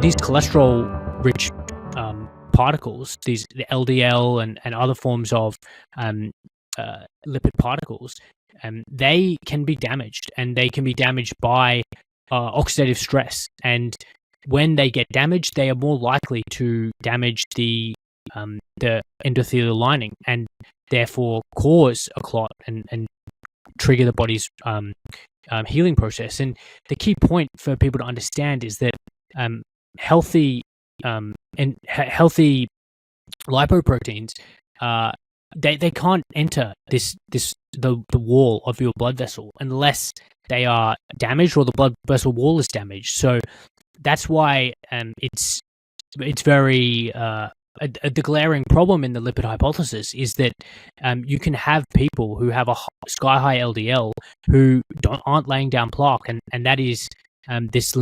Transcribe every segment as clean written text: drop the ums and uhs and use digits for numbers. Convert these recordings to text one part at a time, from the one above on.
these cholesterol-rich particles, the LDL and other forms of lipid particles, they can be damaged, and they can be damaged by oxidative stress. And when they get damaged, they are more likely to damage the endothelial lining, and therefore cause a clot and trigger the body's healing process. And the key point for people to understand is that healthy lipoproteins, they can't enter the wall of your blood vessel unless they are damaged or the blood vessel wall is damaged. So that's why it's very the glaring problem in the lipid hypothesis is that you can have people who have a sky high LDL who aren't laying down plaque, and that is there's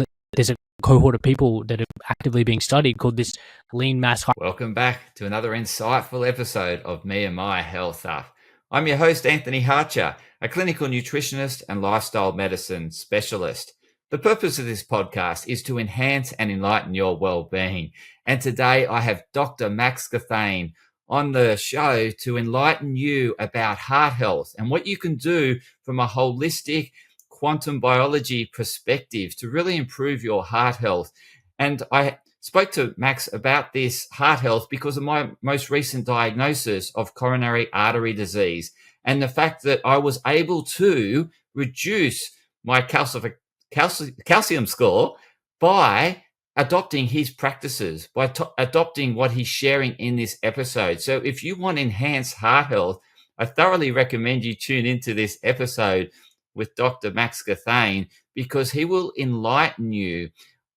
a cohort of people that are actively being studied called this lean mass. Welcome back to another insightful episode of Me and My Health Up. I'm your host, Anthony Hartcher, a clinical nutritionist and lifestyle medicine specialist. The purpose of this podcast is to enhance and enlighten your well-being. And today I have Dr. Max Gulhane on the show to enlighten you about heart health and what you can do from a holistic quantum biology perspective to really improve your heart health. And I spoke to Max about this heart health because of my most recent diagnosis of coronary artery disease and the fact that I was able to reduce my calcium score by adopting his practices, by adopting what he's sharing in this episode. So if you want enhanced heart health, I thoroughly recommend you tune into this episode with Dr. Max Gulhane, because he will enlighten you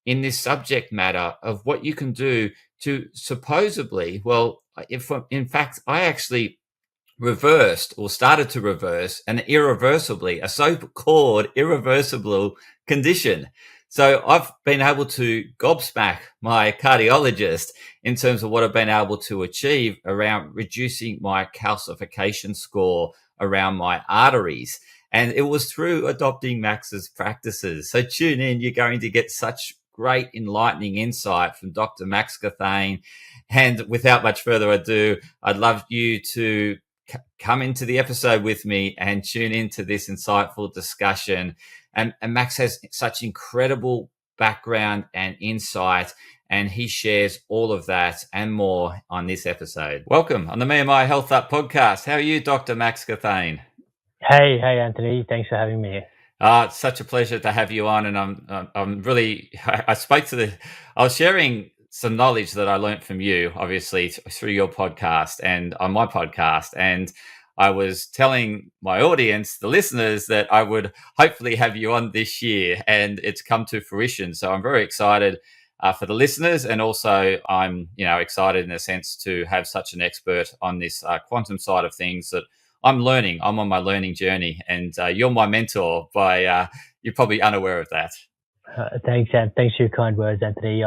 in this subject matter of what you can do to supposedly, in fact, I actually started to reverse a so-called irreversible condition. So I've been able to gobsmack my cardiologist in terms of what I've been able to achieve around reducing my calcification score around my arteries. And it was through adopting Max's practices. So tune in. You're going to get such great enlightening insight from Dr. Max Gulhane. And without much further ado, I'd love you to come into the episode with me and tune into this insightful discussion. And Max has such incredible background and insight, and he shares all of that and more on this episode. Welcome on the Me and My Health Up podcast. How are you, Dr. Max Gulhane? Hey, Anthony. Thanks for having me. It's such a pleasure to have you on, and I'm really. I was sharing some knowledge that I learned from you, obviously through your podcast and on my podcast, and I was telling my audience, the listeners, that I would hopefully have you on this year, and it's come to fruition. So I'm very excited for the listeners, and also I'm excited in a sense to have such an expert on this quantum side of things that I'm learning. I'm on my learning journey, and you're my mentor. You're probably unaware of that. Thanks, and thanks for your kind words, Anthony.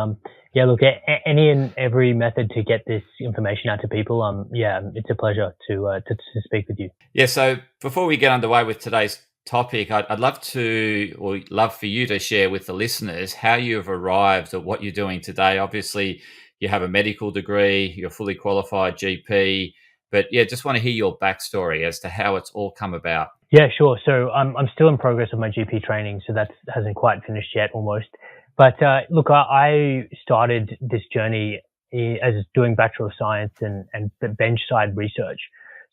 Look, any and every method to get this information out to people. It's a pleasure to speak with you. Yeah. So before we get underway with today's topic, I'd love for you to share with the listeners how you have arrived at what you're doing today. Obviously, you have a medical degree, you're a fully qualified GP. But just want to hear your backstory as to how it's all come about. Yeah, sure. So I'm still in progress of my GP training, so that hasn't quite finished yet, almost. But look, I started this journey as doing Bachelor of Science and bench side research.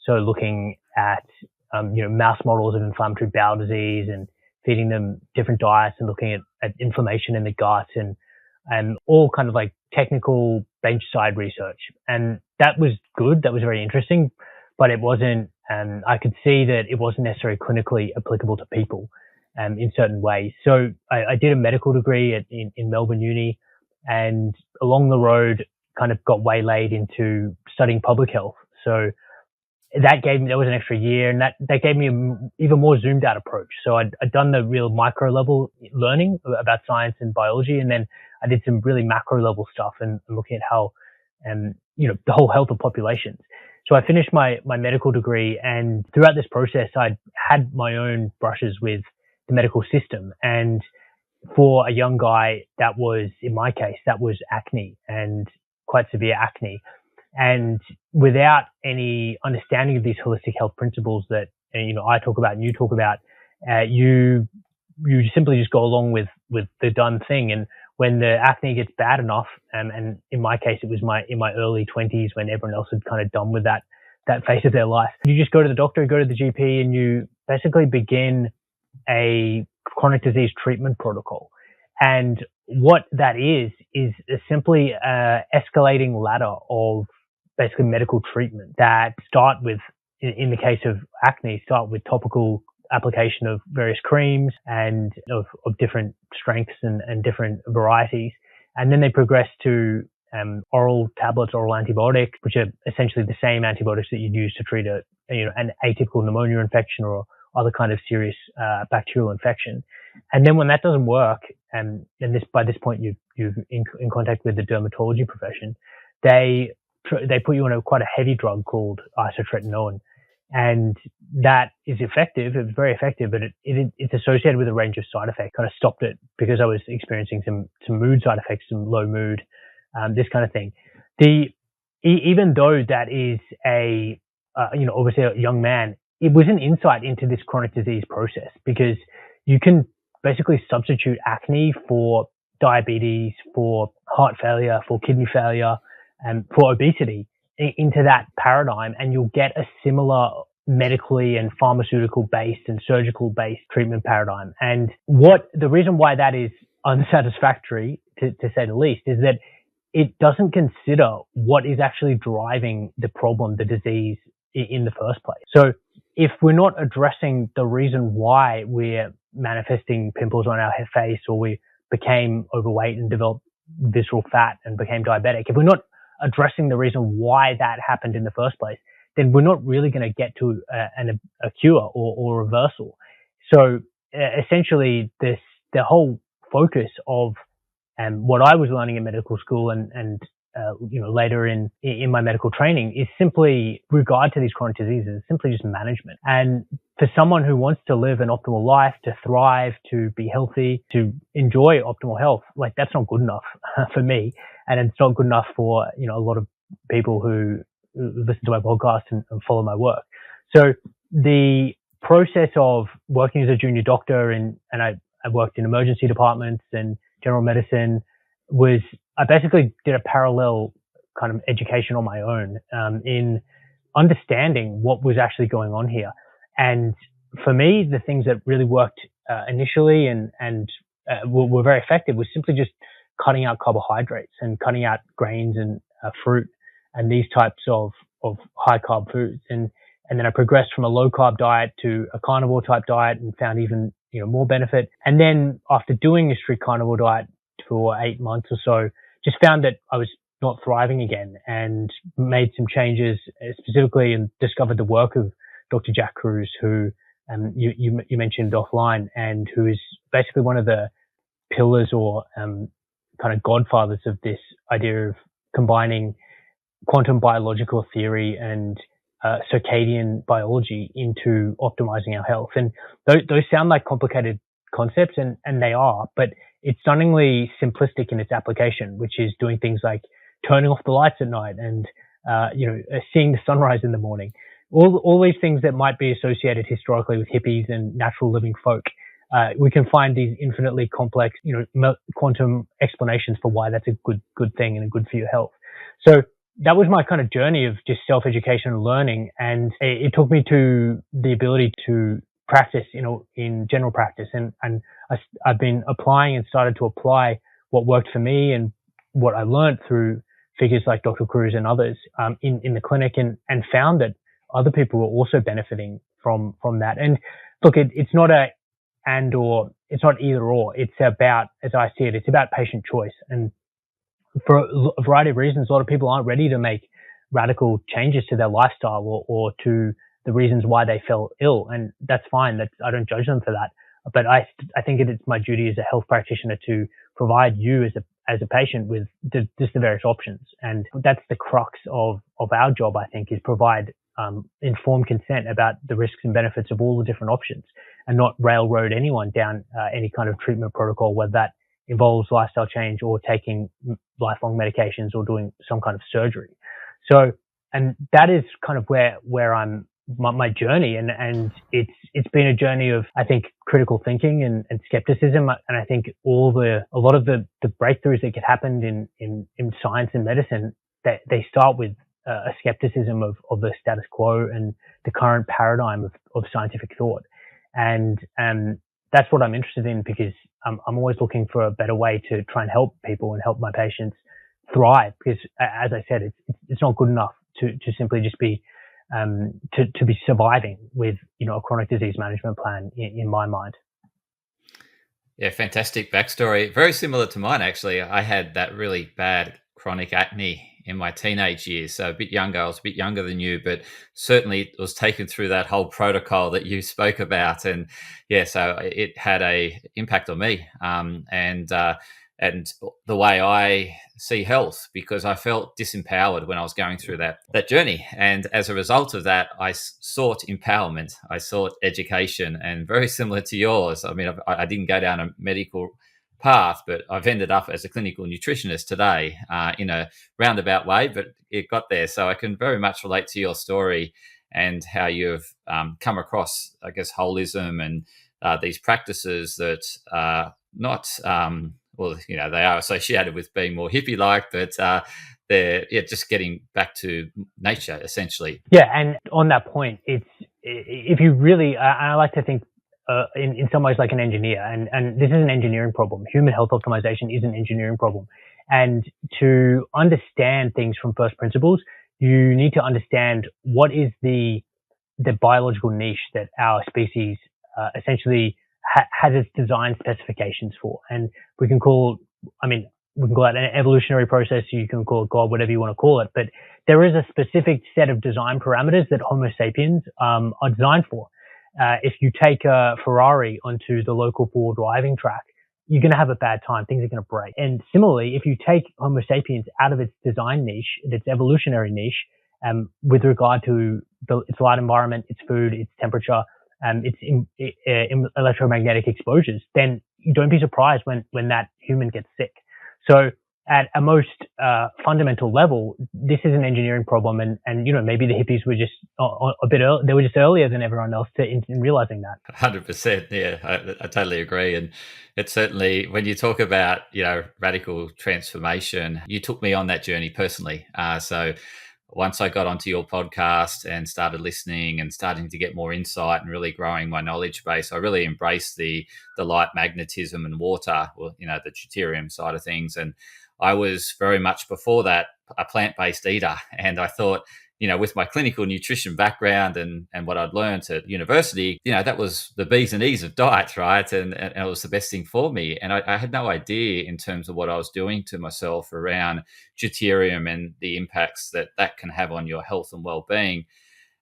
So looking at mouse models of inflammatory bowel disease and feeding them different diets and looking at inflammation in the gut and all kind of like technical bench side research. And that was good. That was very interesting, but it wasn't, I could see that it wasn't necessarily clinically applicable to people in certain ways. So I did a medical degree in Melbourne Uni, and along the road kind of got waylaid into studying public health. So that was an extra year, and that gave me an even more zoomed out approach. So I'd done the real micro level learning about science and biology, and then I did some really macro level stuff and looking at how, the whole health of populations. So I finished my medical degree, and throughout this process, I'd had my own brushes with the medical system. And for a young guy, that was, in my case, that was acne, and quite severe acne. And without any understanding of these holistic health principles that, I talk about and you talk about, you simply just go along with the done thing. And when the acne gets bad enough, and in my case, it was in my early 20s when everyone else had kind of done with that phase of their life, you just go to the doctor, go to the GP, and you basically begin a chronic disease treatment protocol. And what that is simply a escalating ladder of basically medical treatment that start with, in the case of acne, start with topical application of various creams and of different strengths and different varieties. And then they progress to oral tablets, oral antibiotics, which are essentially the same antibiotics that you'd use to treat an atypical pneumonia infection or other kind of serious bacterial infection. And then when that doesn't work, and by this point you're in contact with the dermatology profession, they put you on quite a heavy drug called isotretinoin. And that is effective. It's very effective, but it's associated with a range of side effects. Kind of stopped it because I was experiencing some mood side effects, some low mood, this kind of thing. Even though that is obviously a young man, it was an insight into this chronic disease process, because you can basically substitute acne for diabetes, for heart failure, for kidney failure, and for obesity into that paradigm, and you'll get a similar medically and pharmaceutical based and surgical based treatment paradigm. And the reason why that is unsatisfactory, to say the least, is that it doesn't consider what is actually driving the problem, the disease, in the first place. So if we're not addressing the reason why we're manifesting pimples on our face, or we became overweight and developed visceral fat and became diabetic, if we're not addressing the reason why that happened in the first place, then we're not really going to get to a cure or reversal. So essentially, the whole focus of what I was learning in medical school and later in my medical training is simply regard to these chronic diseases, simply just management. And for someone who wants to live an optimal life, to thrive, to be healthy, to enjoy optimal health, like, that's not good enough for me. And it's not good enough for, a lot of people who listen to my podcast and follow my work. So the process of working as a junior doctor, and I worked in emergency departments and general medicine, I basically did a parallel kind of education on my own, in understanding what was actually going on here. And for me, the things that really worked initially and were very effective was simply just cutting out carbohydrates and cutting out grains and fruit and these types of high carb foods. And then I progressed from a low carb diet to a carnivore type diet and found even more benefit. And then after doing a strict carnivore diet for 8 months or so, just found that I was not thriving again, and made some changes specifically, and discovered the work of Dr. Jack Kruse, who you mentioned offline, and who is basically one of the pillars or kind of godfathers of this idea of combining quantum biological theory and circadian biology into optimizing our health. And those sound like complicated concepts, and they are, but it's stunningly simplistic in its application, which is doing things like turning off the lights at night and seeing the sunrise in the morning. All these things that might be associated historically with hippies and natural living folk, we can find these infinitely complex, quantum explanations for why that's a good thing and a good for your health. So that was my kind of journey of just self-education and learning. And it took me to the ability to practice, in general practice. And I've been applying and started to apply what worked for me and what I learned through figures like Dr. Kruse and others, in the clinic, and found that other people were also benefiting from that. And look, it's not it's not either or. It's about, as I see it, it's about patient choice. And for a variety of reasons, a lot of people aren't ready to make radical changes to their lifestyle or to the reasons why they fell ill. And that's fine. I don't judge them for that. But I think it's my duty as a health practitioner to provide you as a patient with just the various options. And that's the crux of our job, I think, is provide informed consent about the risks and benefits of all the different options, and not railroad anyone down any kind of treatment protocol, whether that involves lifestyle change or taking lifelong medications or doing some kind of surgery. So, and that is kind of where I'm, my journey, and it's been a journey of, I think, critical thinking and skepticism. And I think a lot of the breakthroughs that get happened in science and medicine, that they start with a skepticism of the status quo and the current paradigm of scientific thought. And that's what I'm interested in, because I'm always looking for a better way to try and help people and help my patients thrive. Because as I said, it's not good enough to simply just be to be surviving with, a chronic disease management plan in my mind. Yeah, fantastic backstory. Very similar to mine, actually. I had that really bad chronic acne in my teenage years, so a bit younger. I was a bit younger than you, but certainly was taken through that whole protocol that you spoke about. And yeah, so it had a impact on me, and the way I see health, because I felt disempowered when I was going through that journey. And as a result of that, I sought empowerment. I sought education, and very similar to yours. I mean, I didn't go down a medical path, but I've ended up as a clinical nutritionist today in a roundabout way, but it got there. So I can very much relate to your story and how you've come across, I guess, holism and these practices that are not... well, they are associated with being more hippie-like, but they're just getting back to nature, essentially. Yeah, and on that point, it's, if you really, I like to think in some ways like an engineer, and this is an engineering problem. Human health optimization is an engineering problem. And to understand things from first principles, you need to understand what is the biological niche that our species essentially has its design specifications for. And we can call that an evolutionary process. You can call it God, whatever you want to call it. But there is a specific set of design parameters that Homo sapiens are designed for. If you take a Ferrari onto the local pool driving track, you're going to have a bad time. Things are going to break. And similarly, if you take Homo sapiens out of its design niche, its evolutionary niche, with regard to its light environment, its food, its temperature, its electromagnetic exposures, then don't be surprised when that human gets sick. So at a most fundamental level, this is an engineering problem, and maybe the hippies were just a bit early, they were just earlier than everyone else in realizing that. 100%, yeah, I totally agree. And it's certainly, when you talk about radical transformation, you took me on that journey personally. So once I got onto your podcast and started listening and starting to get more insight and really growing my knowledge base, I really embraced the light, magnetism and water, or the deuterium side of things. And I was very much before that a plant-based eater. And I thought, with my clinical nutrition background and what I'd learned at university, that was the B's and E's of diet, right? And it was the best thing for me. And I had no idea in terms of what I was doing to myself around deuterium and the impacts that can have on your health and well-being.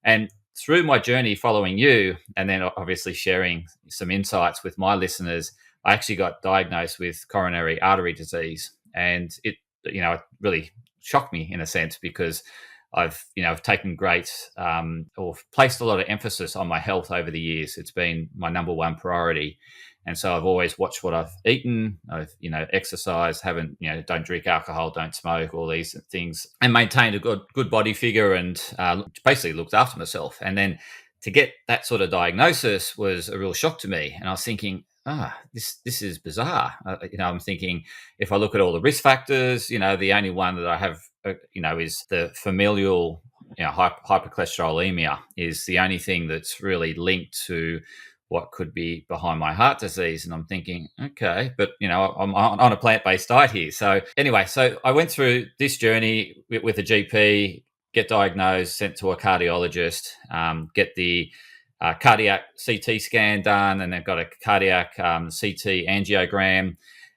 And through my journey following you, and then obviously sharing some insights with my listeners, I actually got diagnosed with coronary artery disease. And it really shocked me in a sense, because I've taken great or placed a lot of emphasis on my health over the years. It's been my number one priority. And so I've always watched what I've eaten. I've, exercised, don't drink alcohol, don't smoke, all these things, and maintained a good body figure, and basically looked after myself. And then to get that sort of diagnosis was a real shock to me. And I was thinking, this is bizarre. I'm thinking, if I look at all the risk factors, the only one that I have, is the familial, hypercholesterolemia is the only thing that's really linked to what could be behind my heart disease. And I'm thinking, okay, but I'm on a plant-based diet here. So anyway, so I went through this journey with a GP, get diagnosed, sent to a cardiologist, get the cardiac CT scan done, and they've got a cardiac CT angiogram.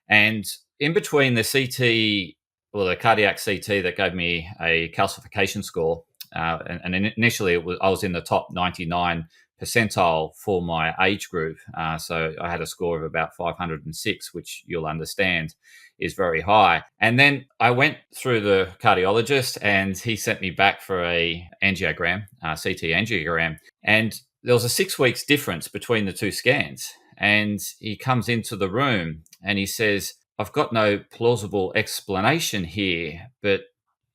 And in between the CT, or the cardiac CT, that gave me a calcification score. And initially I was in the top 99 percentile for my age group. So I had a score of about 506, which you'll understand is very high. And then I went through the cardiologist, and he sent me back for a angiogram, CT angiogram. And there was a 6 weeks difference between the two scans. And he comes into the room and he says, I've got no plausible explanation here, but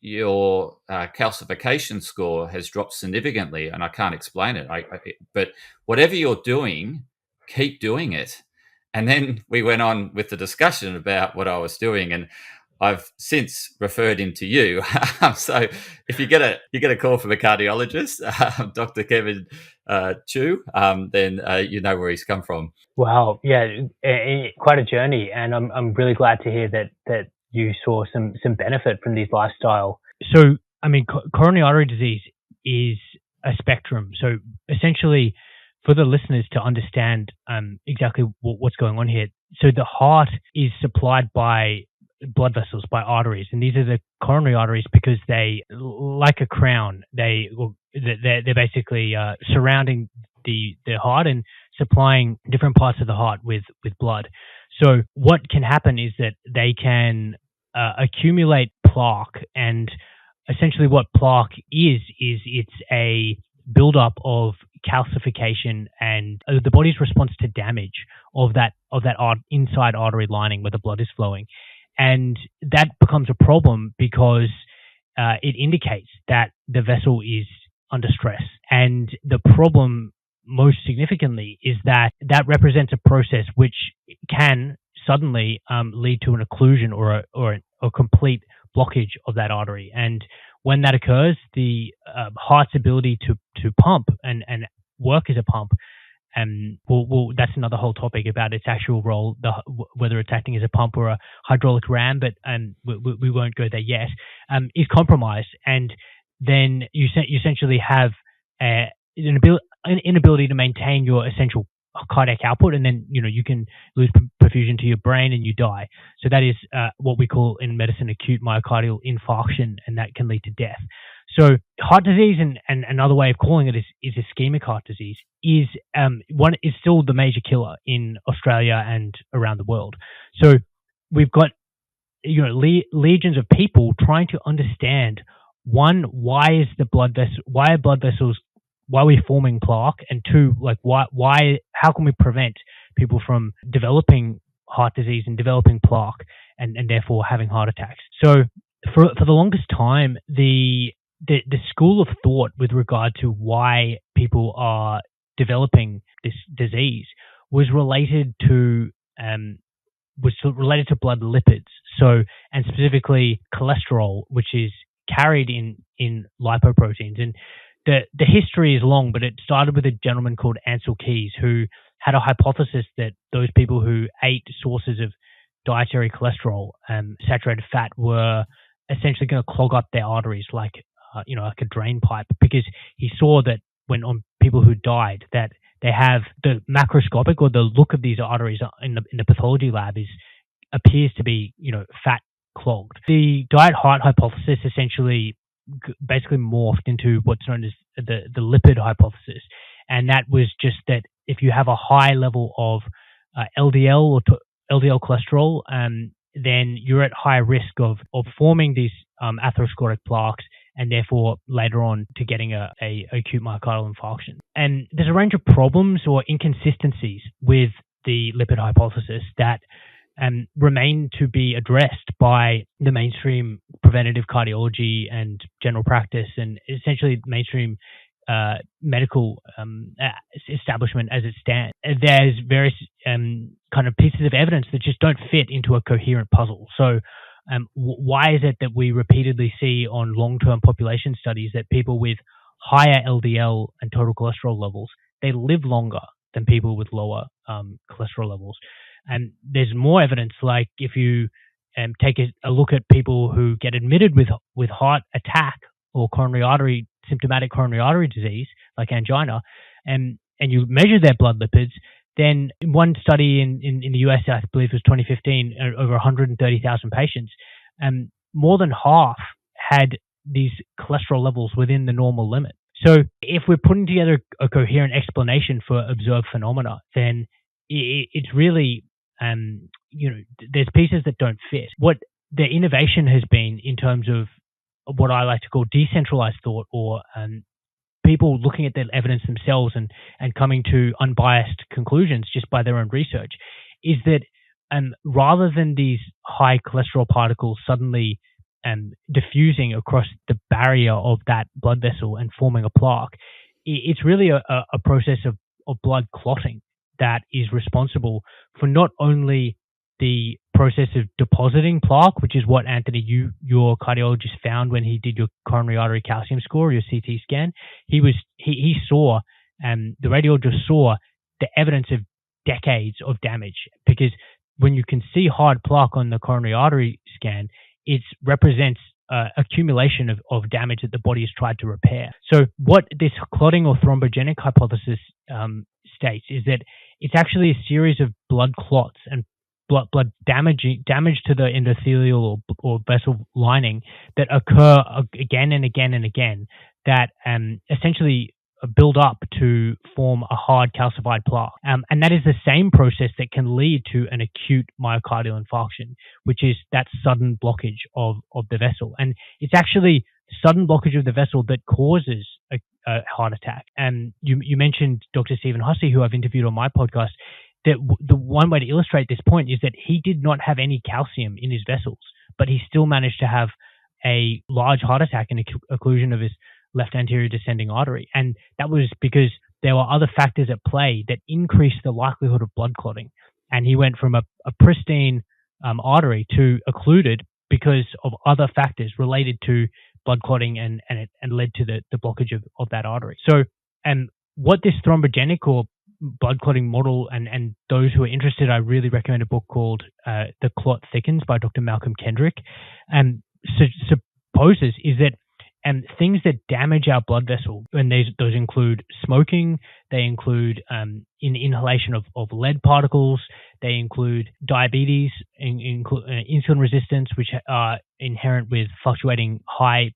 your calcification score has dropped significantly and I can't explain it. But whatever you're doing, keep doing it. And then we went on with the discussion about what I was doing, and I've since referred him to you. So if you get a call from a cardiologist, Dr. Kevin Chu, then you know where he's come from. Wow, yeah, quite a journey, and I'm really glad to hear that you saw some benefit from these lifestyle. So, I mean, coronary artery disease is a spectrum. So essentially, for the listeners to understand exactly what's going on here, so the heart is supplied by blood vessels, by arteries, and these are the coronary arteries because they, like a crown, they're basically surrounding the heart and supplying different parts of the heart with blood. So what can happen is that they can accumulate plaque, and essentially what plaque is it's a buildup of calcification and the body's response to damage of that inside artery lining where the blood is flowing. And that becomes a problem because it indicates that the vessel is under stress. And the problem, most significantly, is that represents a process which can suddenly lead to an occlusion or a complete blockage of that artery. And when that occurs, the heart's ability to pump and work as a pump, well, that's another whole topic about its actual role, whether it's acting as a pump or a hydraulic ram, but we won't go there yet, is compromised. And then you essentially have an inability to maintain your essential cardiac output, and then you can lose perfusion to your brain and you die. So that is what we call in medicine acute myocardial infarction, and that can lead to death. So heart disease, and another way of calling it is ischemic heart disease, is still the major killer in Australia and around the world. So we've got legions of people trying to understand, one, why are blood vessels, why are we forming plaque, and two, like how can we prevent people from developing heart disease and developing plaque and therefore having heart attacks. So for the longest time, the school of thought with regard to why people are developing this disease was related to blood lipids. So, and specifically cholesterol, which is carried in lipoproteins. And the history is long, but it started with a gentleman called Ansel Keys, who had a hypothesis that those people who ate sources of dietary cholesterol, saturated fat, were essentially going to clog up their arteries like a drain pipe, because he saw that when on people who died, that they have the macroscopic, or the look of these arteries in the pathology lab appears to be fat clogged. The diet heart hypothesis essentially basically morphed into what's known as the lipid hypothesis, and that was just that if you have a high level of LDL or LDL cholesterol, then you're at high risk of forming these atherosclerotic plaques, and therefore later on to getting a acute myocardial infarction. And there's a range of problems or inconsistencies with the lipid hypothesis that remain to be addressed by the mainstream preventative cardiology and general practice, and essentially mainstream medical establishment as it stands. There's various kind of pieces of evidence that just don't fit into a coherent puzzle. So why is it that we repeatedly see on long-term population studies that people with higher LDL and total cholesterol levels, they live longer than people with lower cholesterol levels? And there's more evidence, like if you take a look at people who get admitted with heart attack or symptomatic coronary artery disease, like angina, and you measure their blood lipids, then in one study in the US, I believe it was 2015, over 130,000 patients, more than half had these cholesterol levels within the normal limit. So if we're putting together a coherent explanation for observed phenomena, then it's really, there's pieces that don't fit. What the innovation has been in terms of what I like to call decentralized thought, or people looking at the evidence themselves and coming to unbiased conclusions just by their own research, is that rather than these high cholesterol particles suddenly diffusing across the barrier of that blood vessel and forming a plaque, it's really a process of blood clotting that is responsible for not only the process of depositing plaque, which is what, Anthony, your cardiologist found when he did your coronary artery calcium score, your CT scan. He saw, the radiologist saw the evidence of decades of damage, because when you can see hard plaque on the coronary artery scan, it represents accumulation of damage that the body has tried to repair. So what this clotting or thrombogenic hypothesis states is that it's actually a series of blood clots and blood damage to the endothelial or vessel lining that occur again and again and again, that essentially build up to form a hard calcified plaque. And that is the same process that can lead to an acute myocardial infarction, which is that sudden blockage of the vessel. And it's actually sudden blockage of the vessel that causes a heart attack. And you mentioned Dr. Stephen Hussey, who I've interviewed on my podcast, that the one way to illustrate this point is that he did not have any calcium in his vessels, but he still managed to have a large heart attack and occlusion of his left anterior descending artery. And that was because there were other factors at play that increased the likelihood of blood clotting. And he went from a pristine artery to occluded because of other factors related to blood clotting, and led to the blockage of that artery. So, what this thrombogenic or blood clotting model, and those who are interested, I really recommend a book called The Clot Thickens by Dr. Malcolm Kendrick, supposes is that things that damage our blood vessel, and those include smoking, they include inhalation of lead particles, they include diabetes, insulin resistance, which are inherent with fluctuating high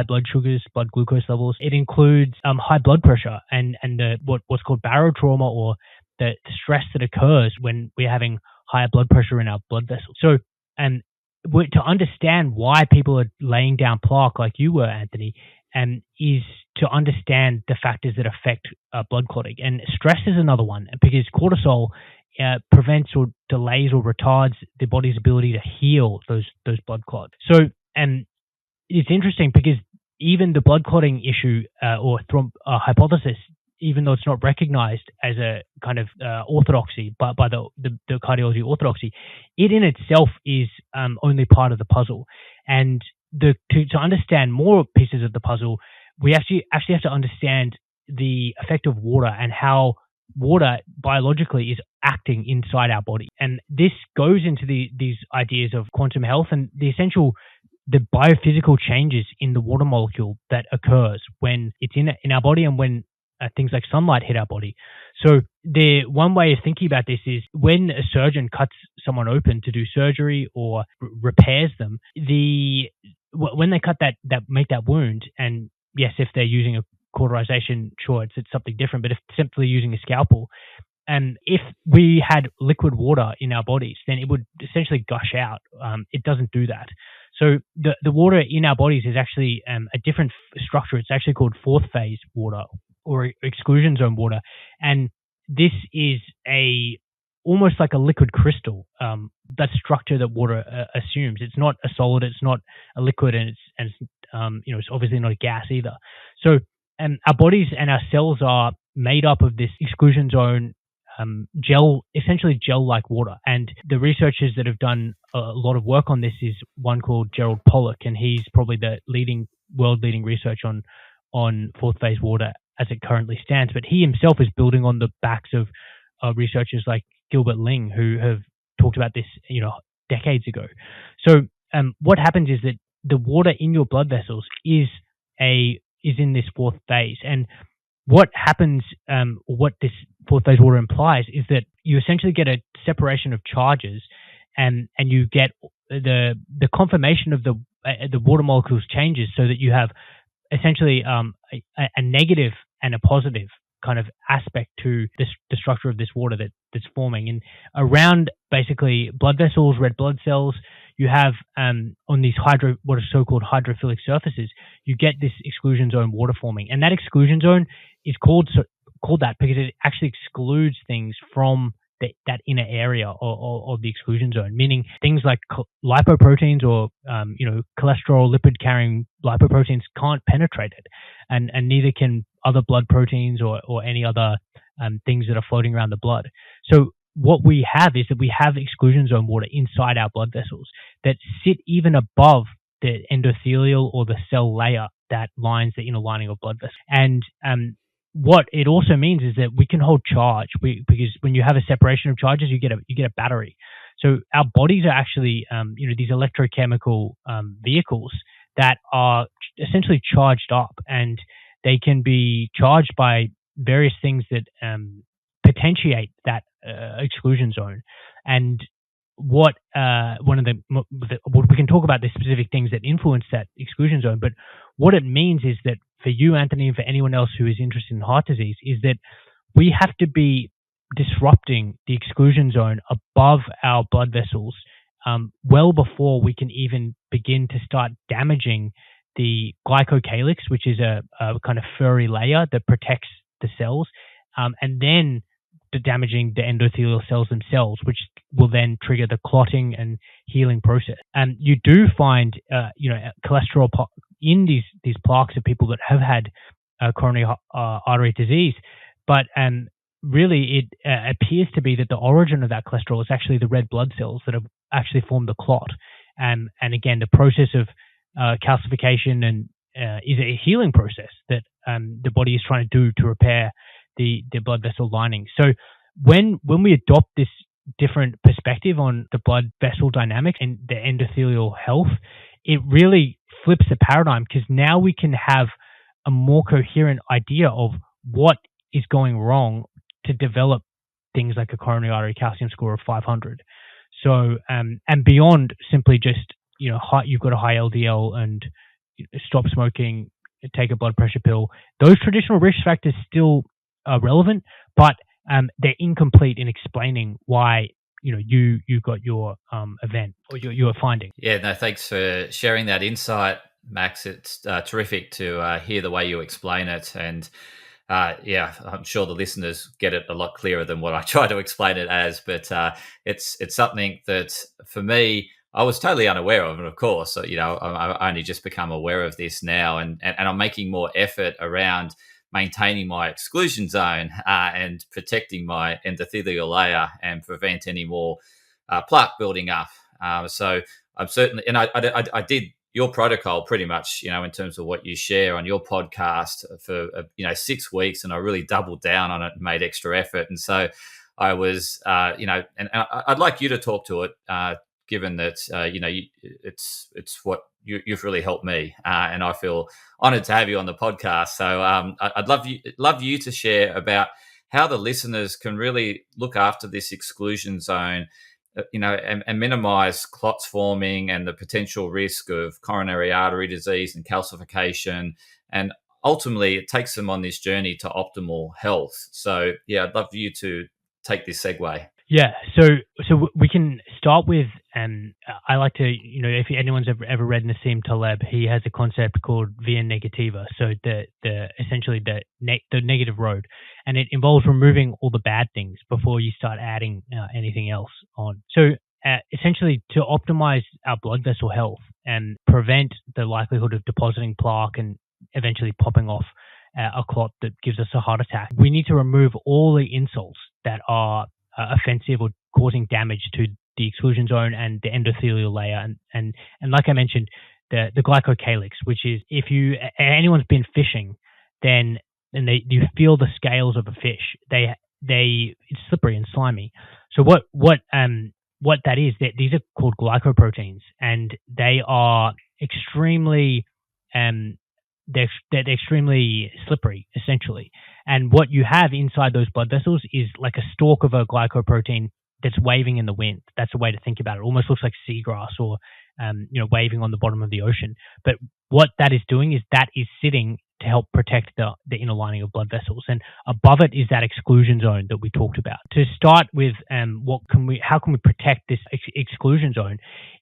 blood sugars, blood glucose levels. It includes high blood pressure and what's called barotrauma, or the stress that occurs when we're having higher blood pressure in our blood vessels. So, to understand why people are laying down plaque like you were, Anthony, is to understand the factors that affect blood clotting. And stress is another one, because cortisol prevents or delays or retards the body's ability to heal those blood clots. So, it's interesting because even the blood clotting issue or hypothesis, even though it's not recognized as a kind of orthodoxy by the cardiology orthodoxy, it in itself is only part of the puzzle. And to understand more pieces of the puzzle, we actually have to understand the effect of water and how water biologically is acting inside our body. And this goes into these ideas of quantum health and the biophysical changes in the water molecule that occurs when it's in our body and when things like sunlight hit our body. So the one way of thinking about this is when a surgeon cuts someone open to do surgery or repairs them, when they cut make that wound, and yes, if they're using a cauterization, sure, it's something different, but if simply using a scalpel, and if we had liquid water in our bodies, then it would essentially gush out. It doesn't do that. So the water in our bodies is actually a different structure. It's actually called fourth phase water, or exclusion zone water. And this is almost like a liquid crystal, that structure that water assumes. It's not a solid, it's not a liquid, and it's obviously not a gas either. So our bodies and our cells are made up of this exclusion zone essentially gel-like water. And the researchers that have done a lot of work on this is one called Gerald Pollack, and he's probably the world leading research on fourth phase water as it currently stands. But he himself is building on the backs of researchers like Gilbert Ling, who have talked about this, decades ago. So what happens is that the water in your blood vessels is in this fourth phase. And what happens, what this fourth phase water implies, is that you essentially get a separation of charges, and you get the conformation of the water molecules changes, so that you have essentially a negative and a positive kind of aspect to the structure of this water that's forming. And around basically blood vessels, red blood cells, you have on these what are so-called hydrophilic surfaces, you get this exclusion zone water forming. And that exclusion zone is called that because it actually excludes things from that inner area of the exclusion zone, meaning things like lipoproteins or cholesterol, lipid-carrying lipoproteins can't penetrate it, and neither can other blood proteins or any other things that are floating around the blood. So what we have is that we have exclusion zone water inside our blood vessels that sit even above the endothelial or the cell layer that lines the inner lining of blood vessels. And what it also means is that we can hold charge because when you have a separation of charges, you get a battery. So our bodies are actually these electrochemical vehicles that are essentially charged up, and they can be charged by various things that potentiate that exclusion zone. And what we can talk about the specific things that influence that exclusion zone, but what it means is that for you, Anthony, and for anyone else who is interested in heart disease, is that we have to be disrupting the exclusion zone above our blood vessels well before we can even begin to start damaging the glycocalyx, which is a kind of furry layer that protects the cells, and then damaging the endothelial cells themselves, which will then trigger the clotting and healing process. And you do find, cholesterol in these plaques of people that have had coronary artery disease, but really it appears to be that the origin of that cholesterol is actually the red blood cells that have actually formed the clot. And again, the process of calcification and is a healing process that the body is trying to do to repair the blood vessel lining. So when we adopt this different perspective on the blood vessel dynamics and the endothelial health, it really flips the paradigm, because now we can have a more coherent idea of what is going wrong to develop things like a coronary artery calcium score of 500. So and beyond simply just you've got a high LDL and stop smoking, take a blood pressure pill. Those traditional risk factors still are relevant, but they're incomplete in explaining why you got your event or your finding. Yeah, no, thanks for sharing that insight, Max. It's terrific to hear the way you explain it, and I'm sure the listeners get it a lot clearer than what I try to explain it as. But it's something that for me, I was totally unaware of, and of course, I only just become aware of this now, and I'm making more effort around maintaining my exclusion zone and protecting my endothelial layer and prevent any more plaque building up. So I'm certainly, and I did your protocol pretty much, in terms of what you share on your podcast for 6 weeks, and I really doubled down on it and made extra effort. And so I was, and I'd like you to talk to it, given that it's what you've really helped me, and I feel honoured to have you on the podcast. So I'd love you to share about how the listeners can really look after this exclusion zone, and minimise clots forming and the potential risk of coronary artery disease and calcification, and ultimately it takes them on this journey to optimal health. So I'd love you to take this segue. Yeah, so we can start with, I like to, if anyone's ever read Nassim Taleb, he has a concept called via negativa. So essentially the negative road, and it involves removing all the bad things before you start adding anything else on. So essentially to optimize our blood vessel health and prevent the likelihood of depositing plaque and eventually popping off a clot that gives us a heart attack, we need to remove all the insults that are offensive or causing damage to the exclusion zone and the endothelial layer, and like I mentioned, the glycocalyx, which is, if anyone's been fishing, then you feel the scales of a fish. It's slippery and slimy. So what that is, that these are called glycoproteins, and they are extremely they're extremely slippery, essentially. And what you have inside those blood vessels is like a stalk of a glycoprotein that's waving in the wind. That's a way to think about it. It almost looks like seagrass or waving on the bottom of the ocean. But what that is doing is that is sitting to help protect the inner lining of blood vessels, and above it is that exclusion zone that we talked about. To start with, how can we protect this exclusion zone?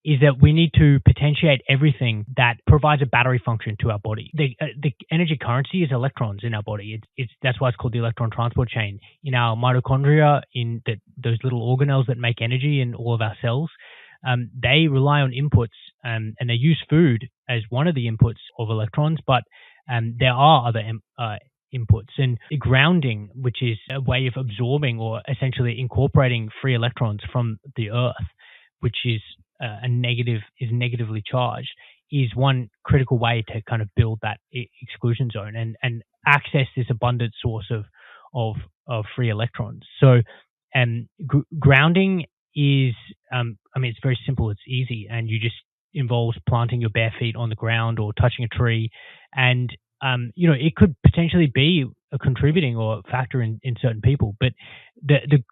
Is that we need to potentiate everything that provides a battery function to our body. The energy currency is electrons in our body. That's why it's called the electron transport chain. In our mitochondria, in those little organelles that make energy in all of our cells, they rely on inputs, and they use food as one of the inputs of electrons, but there are other inputs. And grounding, which is a way of absorbing or essentially incorporating free electrons from the Earth, which is negatively charged, is one critical way to kind of build that exclusion zone and access this abundant source of free electrons. So, grounding is, it's very simple. It's easy, and you just involves planting your bare feet on the ground or touching a tree, and it could potentially be a contributing or factor in certain people. But the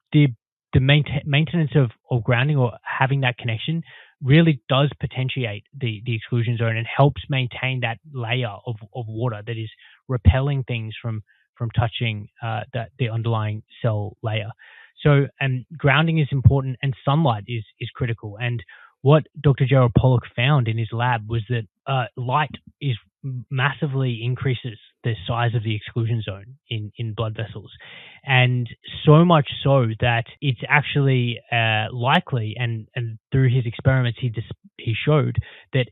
maintenance of grounding or having that connection really does potentiate the exclusion zone and helps maintain that layer of water that is repelling things from touching the underlying cell layer. So, grounding is important, and sunlight is critical. And what Dr. Gerald Pollack found in his lab was that light massively increases the size of the exclusion zone in blood vessels, and so much so that it's actually likely, and through his experiments he showed that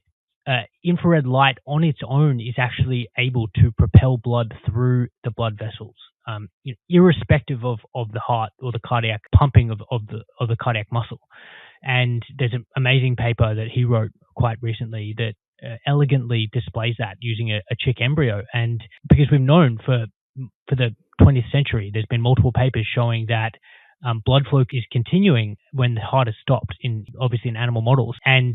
infrared light on its own is actually able to propel blood through the blood vessels, irrespective of the heart or the cardiac pumping of the cardiac muscle. And there's an amazing paper that he wrote quite recently that elegantly displays that using a chick embryo. And because we've known for the 20th century, there's been multiple papers showing that blood flow is continuing when the heart is stopped, obviously in animal models. And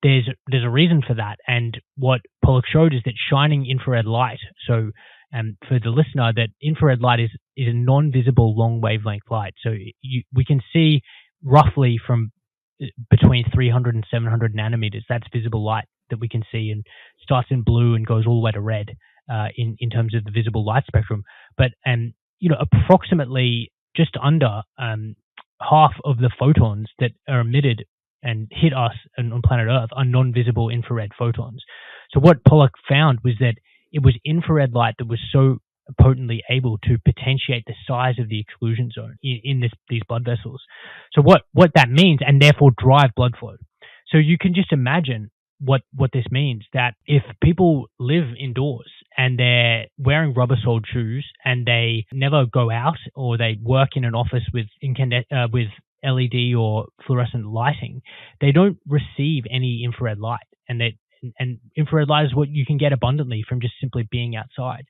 there's a reason for that. And what Pollack showed is that shining infrared light, so for the listener, that infrared light is a non-visible long wavelength light. So we can see roughly from between 300 and 700 nanometers. That's visible light that we can see, and starts in blue and goes all the way to red in terms of the visible light spectrum. But approximately just under half of the photons that are emitted and hit us on planet Earth are non-visible infrared photons. So what Pollack found was that it was infrared light that was so potently able to potentiate the size of the exclusion zone in these blood vessels. So what that means, and therefore drive blood flow. So you can just imagine what this means, that if people live indoors and they're wearing rubber-soled shoes and they never go out, or they work in an office with LED or fluorescent lighting, they don't receive any infrared light, and infrared light is what you can get abundantly from just simply being outside.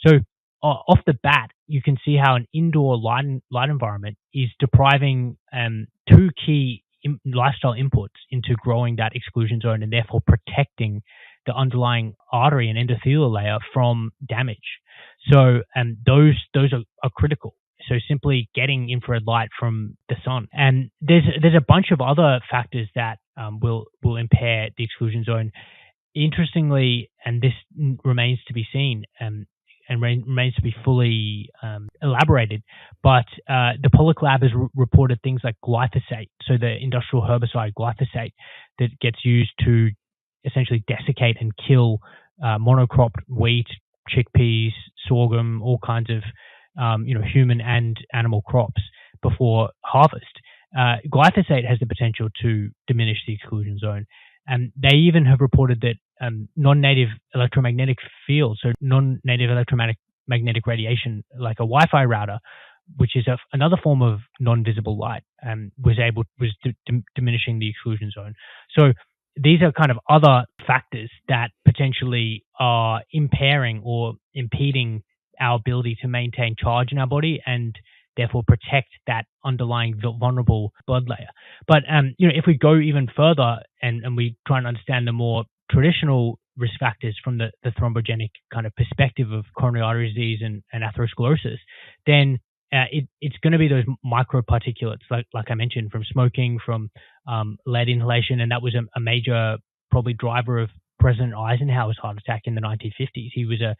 So off the bat, you can see how an indoor light environment is depriving two key lifestyle inputs into growing that exclusion zone, and therefore protecting the underlying artery and endothelial layer from damage. So those are critical. So simply getting infrared light from the sun. And there's a bunch of other factors that will impair the exclusion zone. Interestingly, and this remains to be seen, and remains to be fully elaborated, but the Pollack lab has reported things like glyphosate, so the industrial herbicide glyphosate that gets used to essentially desiccate and kill monocropped wheat, chickpeas, sorghum, all kinds of human and animal crops before harvest. Glyphosate has the potential to diminish the exclusion zone. And they even have reported that non-native electromagnetic fields, so non-native electromagnetic radiation, like a Wi-Fi router, which is another form of non-visible light, was diminishing the exclusion zone. So these are kind of other factors that potentially are impairing or impeding our ability to maintain charge in our body, and therefore protect that underlying vulnerable blood layer. But if we go even further and we try and understand the more traditional risk factors from the thrombogenic kind of perspective of coronary artery disease and atherosclerosis, then it's going to be those microparticulates, like I mentioned, from smoking, from lead inhalation, and that was a major probably driver of President Eisenhower's heart attack in the 1950s. He was a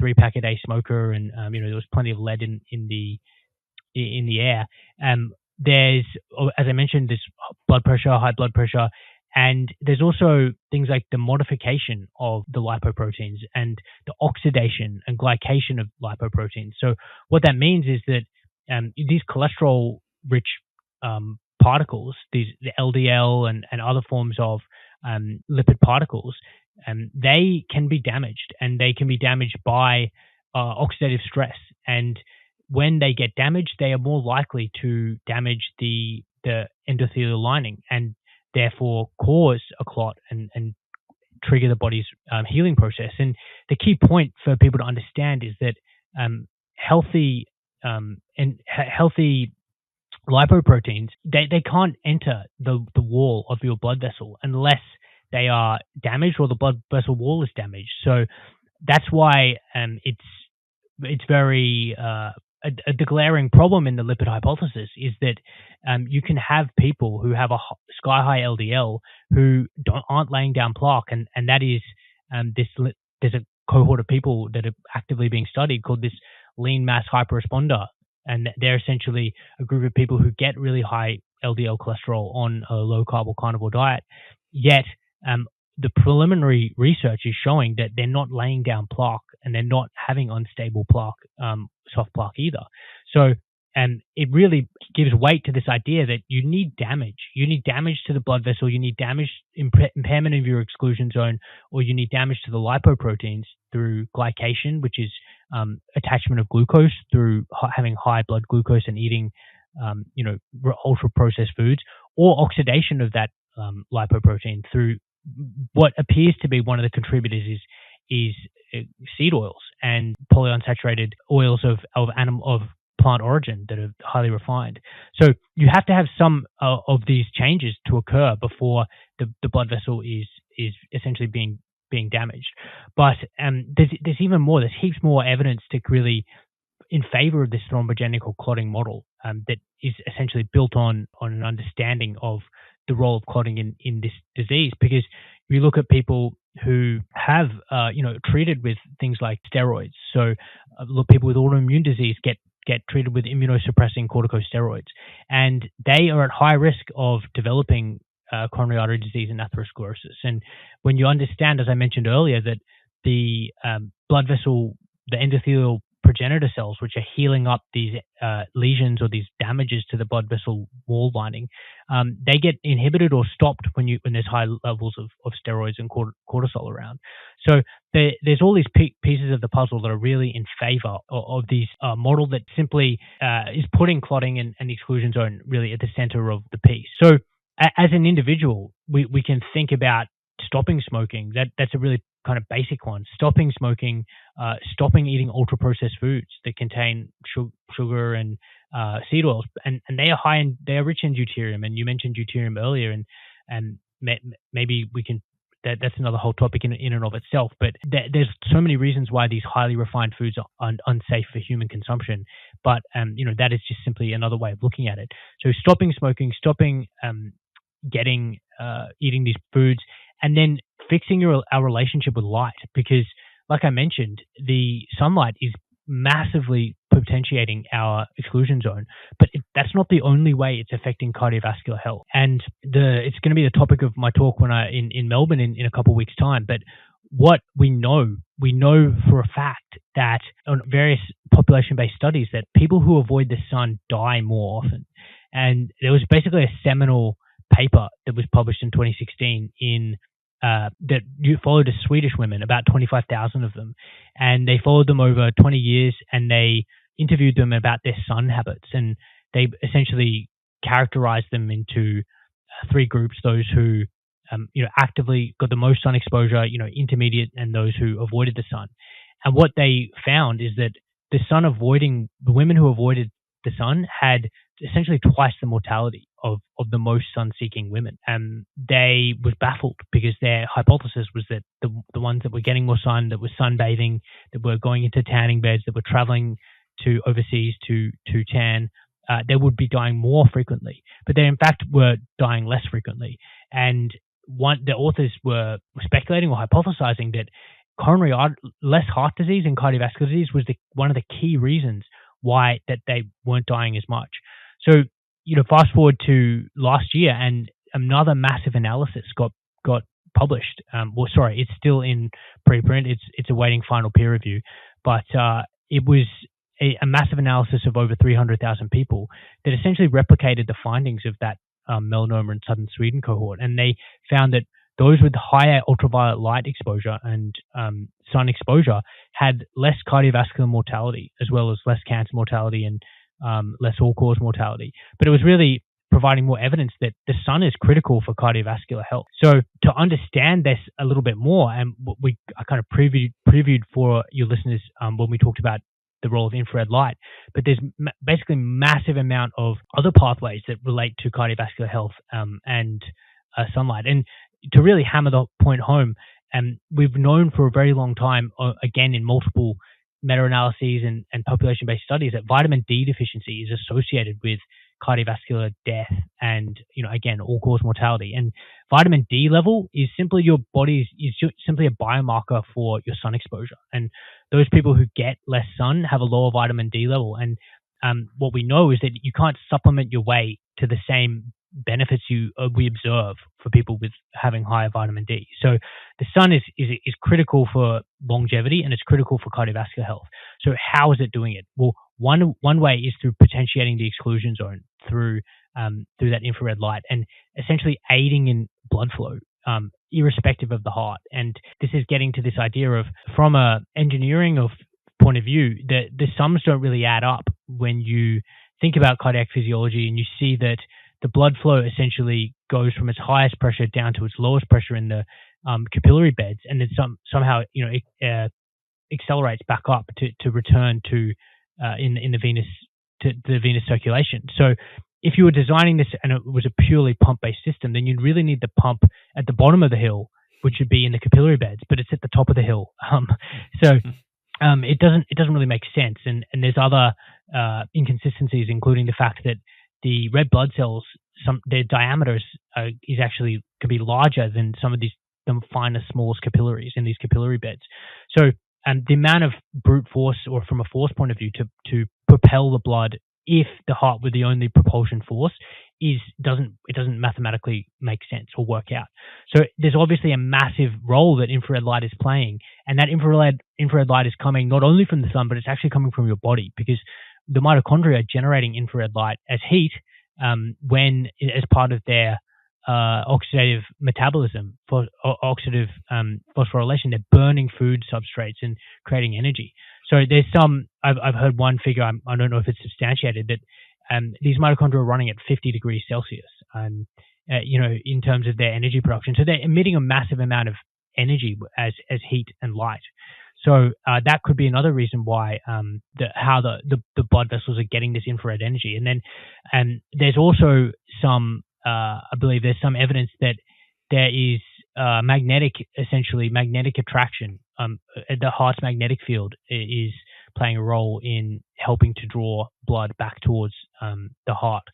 3-pack a day smoker, and there was plenty of lead in the air. There's, as I mentioned, this high blood pressure, and there's also things like the modification of the lipoproteins and the oxidation and glycation of lipoproteins. So what that means is that these cholesterol-rich particles, the LDL and other forms of lipid particles, they can be damaged, and they can be damaged by oxidative stress. And when they get damaged, they are more likely to damage the endothelial lining and therefore cause a clot and trigger the body's healing process. And the key point for people to understand is that healthy lipoproteins, they can't enter the wall of your blood vessel unless they are damaged or the blood vessel wall is damaged. So that's why it's very the glaring problem in the lipid hypothesis is that you can have people who have a sky high LDL who aren't laying down plaque, and that is there's a cohort of people that are actively being studied called this lean mass hyperresponder, and they're essentially a group of people who get really high LDL cholesterol on a low carb or carnivore diet, yet the preliminary research is showing that they're not laying down plaque and they're not having unstable plaque, soft plaque either. So, it really gives weight to this idea that you need damage. You need damage to the blood vessel. You need impairment of your exclusion zone, or you need damage to the lipoproteins through glycation, which is attachment of glucose through having high blood glucose and eating, ultra processed foods, or oxidation of that lipoprotein through what appears to be one of the contributors is seed oils and polyunsaturated oils of plant origin that are highly refined. So you have to have some of these changes to occur before the blood vessel is essentially being damaged. But there's even more. There's heaps more evidence to really in favor of this thrombogenic or clotting model that is essentially built on an understanding of the role of clotting in this disease. Because if you look at people who have, treated with things like steroids, so people with autoimmune disease get treated with immunosuppressing corticosteroids, and they are at high risk of developing coronary artery disease and atherosclerosis. And when you understand, as I mentioned earlier, that the blood vessel, the endothelial progenitor cells, which are healing up these lesions or these damages to the blood vessel wall lining, they get inhibited or stopped when there's high levels of steroids and cortisol around. So there's all these pieces of the puzzle that are really in favor of these model that simply is putting clotting and the exclusion zone really at the center of the piece. So as an individual, we can think about stopping smoking. That's a really kind of basic one. Stopping smoking, stopping eating ultra processed foods that contain sugar and seed oils, and they are rich in deuterium. And you mentioned deuterium earlier, and maybe we can. That's another whole topic in and of itself. But there's so many reasons why these highly refined foods are unsafe for human consumption. But that is just simply another way of looking at it. So stopping smoking, stopping eating these foods, and then fixing our relationship with light, because like I mentioned, the sunlight is massively potentiating our exclusion zone, but that's not the only way it's affecting cardiovascular health. And it's going to be the topic of my talk when in Melbourne in a couple of weeks' time. But what we know for a fact that on various population-based studies that people who avoid the sun die more often. And there was basically a seminal paper that was published in 2016 that you followed Swedish women, about 25,000 of them, and they followed them over 20 years, and they interviewed them about their sun habits, and they essentially characterized them into three groups: those who actively got the most sun exposure, intermediate, and those who avoided the sun. And what they found is that the women who avoided the sun had essentially twice the mortality of the most sun-seeking women. And they was baffled because their hypothesis was that the ones that were getting more sun, that were sunbathing, that were going into tanning beds, that were traveling to overseas to tan, they would be dying more frequently, but they in fact were dying less frequently. And the authors were speculating or hypothesizing that less heart disease and cardiovascular disease was one of the key reasons why that they weren't dying as much. So, fast forward to last year, and another massive analysis got published. It's still in preprint. It's awaiting final peer review, but it was a massive analysis of over 300,000 people that essentially replicated the findings of that melanoma in southern Sweden cohort, and they found that those with higher ultraviolet light exposure and sun exposure had less cardiovascular mortality, as well as less cancer mortality and less all-cause mortality. But it was really providing more evidence that the sun is critical for cardiovascular health. So to understand this a little bit more, and what I kind of previewed for your listeners when we talked about the role of infrared light, but there's basically massive amount of other pathways that relate to cardiovascular health and sunlight. And to really hammer the point home, we've known for a very long time, again in multiple meta-analyses and population-based studies, that vitamin D deficiency is associated with cardiovascular death and, again, all-cause mortality. And vitamin D level is simply simply a biomarker for your sun exposure. And those people who get less sun have a lower vitamin D level. And what we know is that you can't supplement your way to the same benefits we observe for people with having higher vitamin D. So the sun is critical for longevity, and it's critical for cardiovascular health. So how is it doing it? Well, one way is through potentiating the exclusion zone through that infrared light, and essentially aiding in blood flow, irrespective of the heart. And this is getting to this idea of, from a engineering of point of view, that the sums don't really add up when you think about cardiac physiology, and you see that the blood flow essentially goes from its highest pressure down to its lowest pressure in the capillary beds, and then somehow it accelerates back up to return to in the venous circulation. So if you were designing this and it was a purely pump-based system, then you'd really need the pump at the bottom of the hill, which would be in the capillary beds, but it's at the top of the hill. It doesn't really make sense, and there's other inconsistencies, including the fact that the red blood cells, their diameters could be larger than some of the finest, smallest capillaries in these capillary beds. So the amount of brute force, or from a force point of view, to propel the blood, if the heart were the only propulsion force, doesn't mathematically make sense or work out. So there's obviously a massive role that infrared light is playing, and that infrared light is coming not only from the sun, but it's actually coming from your body, because the mitochondria are generating infrared light as heat as part of their oxidative metabolism, for oxidative phosphorylation. They're burning food substrates and creating energy. So there's I've heard one figure, I don't know if it's substantiated, that these mitochondria are running at 50 degrees Celsius, in terms of their energy production. So they're emitting a massive amount of energy as heat and light. So that could be another reason why how the blood vessels are getting this infrared energy. And then there's also I believe there's some evidence that there is magnetic attraction. The heart's magnetic field is playing a role in helping to draw blood back towards the heart.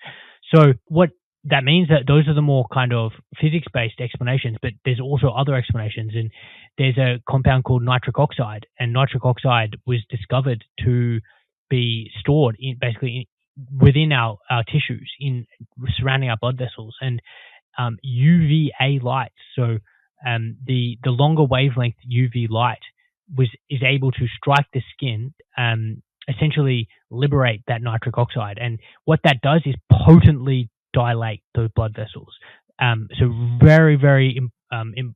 So what that means, that those are the more kind of physics-based explanations, but there's also other explanations. And there's a compound called nitric oxide, and nitric oxide was discovered to be stored within our tissues, surrounding our blood vessels, and UVA light. So the longer wavelength UV light is able to strike the skin, essentially liberate that nitric oxide. And what that does is potently dilate those blood vessels. So very, very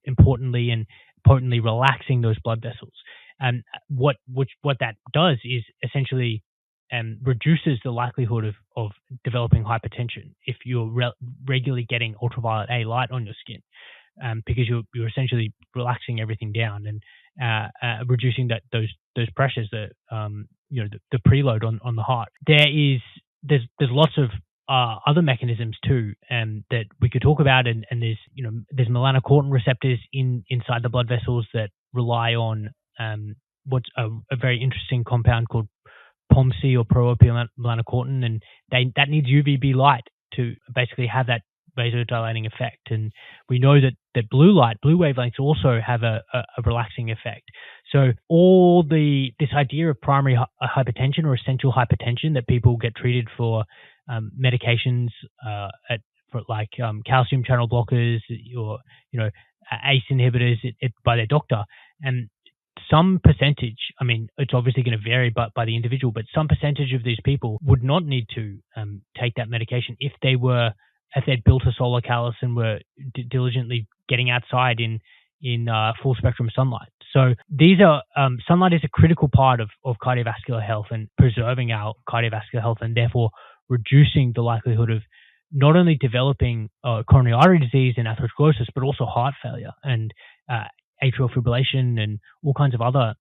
importantly and potently relaxing those blood vessels. And what that does is essentially reduces the likelihood of developing hypertension if you're regularly getting ultraviolet A light on your skin, because you're essentially relaxing everything down and reducing those pressures, the preload on the heart. There's lots of other mechanisms too, that we could talk about, and there's melanocortin receptors inside the blood vessels that rely on what's a very interesting compound called POMC or pro-melanocortin, and that needs UVB light to basically have that vasodilating effect. And we know that blue wavelengths also have a relaxing effect. So this idea of primary hypertension or essential hypertension that people get treated for medications for calcium channel blockers or ACE inhibitors by their doctor, and some percentage, I mean, it's obviously going to vary by the individual, but some percentage of these people would not need to take that medication if they'd built a solar callus and were diligently getting outside in full spectrum sunlight. So these are sunlight is a critical part of cardiovascular health and preserving our cardiovascular health, and therefore reducing the likelihood of not only developing coronary artery disease and atherosclerosis, but also heart failure and atrial fibrillation and all kinds of other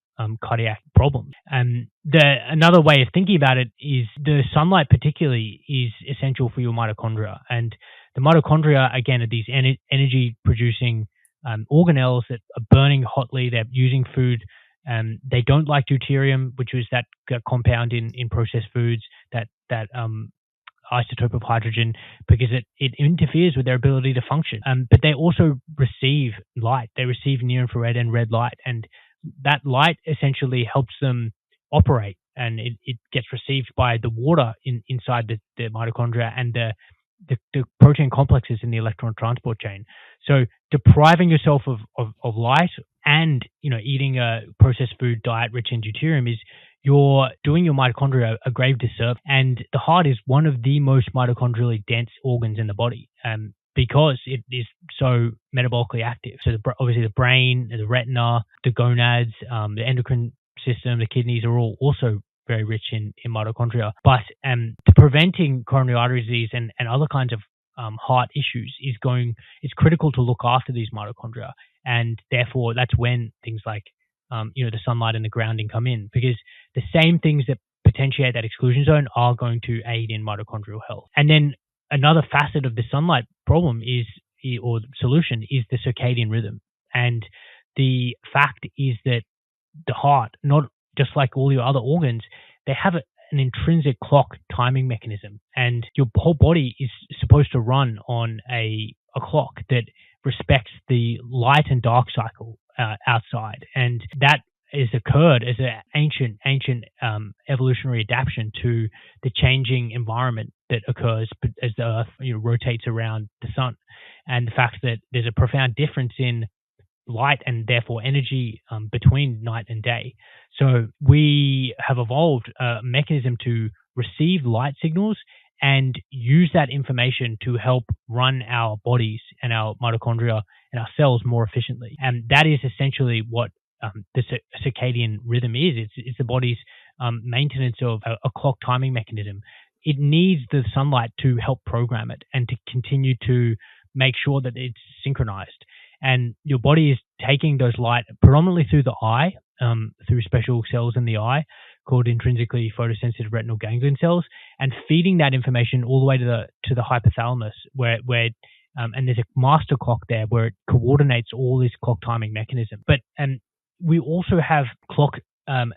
cardiac problems. And another way of thinking about it is the sunlight particularly is essential for your mitochondria. And the mitochondria, again, are these energy-producing organelles that are burning hotly. They're using food. They don't like deuterium, which is that compound in processed foods, that isotope of hydrogen, because it interferes with their ability to function. But they also receive light. They receive near-infrared and red light, and that light essentially helps them operate, and it gets received by the water inside the mitochondria and the protein complexes in the electron transport chain. So depriving yourself of light and eating a processed food diet rich in deuterium is you're doing your mitochondria a grave disservice. And the heart is one of the most mitochondrially dense organs in the body, because it is so metabolically active. So obviously the brain, the retina, the gonads, the endocrine system, the kidneys are all also very rich in mitochondria. But preventing coronary artery disease and other kinds of heart issues it's critical to look after these mitochondria. And therefore that's when things like the sunlight and the grounding come in, because the same things that potentiate that exclusion zone are going to aid in mitochondrial health. And then another facet of the sunlight problem or solution is the circadian rhythm. And the fact is that the heart, not just like all your other organs, they have an intrinsic clock timing mechanism, and your whole body is supposed to run on a clock that respects the light and dark cycle outside. And that is occurred as an ancient evolutionary adaptation to the changing environment that occurs as the Earth rotates around the sun, and the fact that there's a profound difference in light and therefore energy between night and day. So we have evolved a mechanism to receive light signals and use that information to help run our bodies and our mitochondria and our cells more efficiently. And that is essentially what the circadian rhythm is. It's the body's maintenance of a clock timing mechanism. It needs the sunlight to help program it and to continue to make sure that it's synchronized. And your body is taking those light predominantly through the eye, through special cells in the eye called intrinsically photosensitive retinal ganglion cells, and feeding that information all the way to the hypothalamus, where and there's a master clock there where it coordinates all this clock timing mechanism. But we also have clock,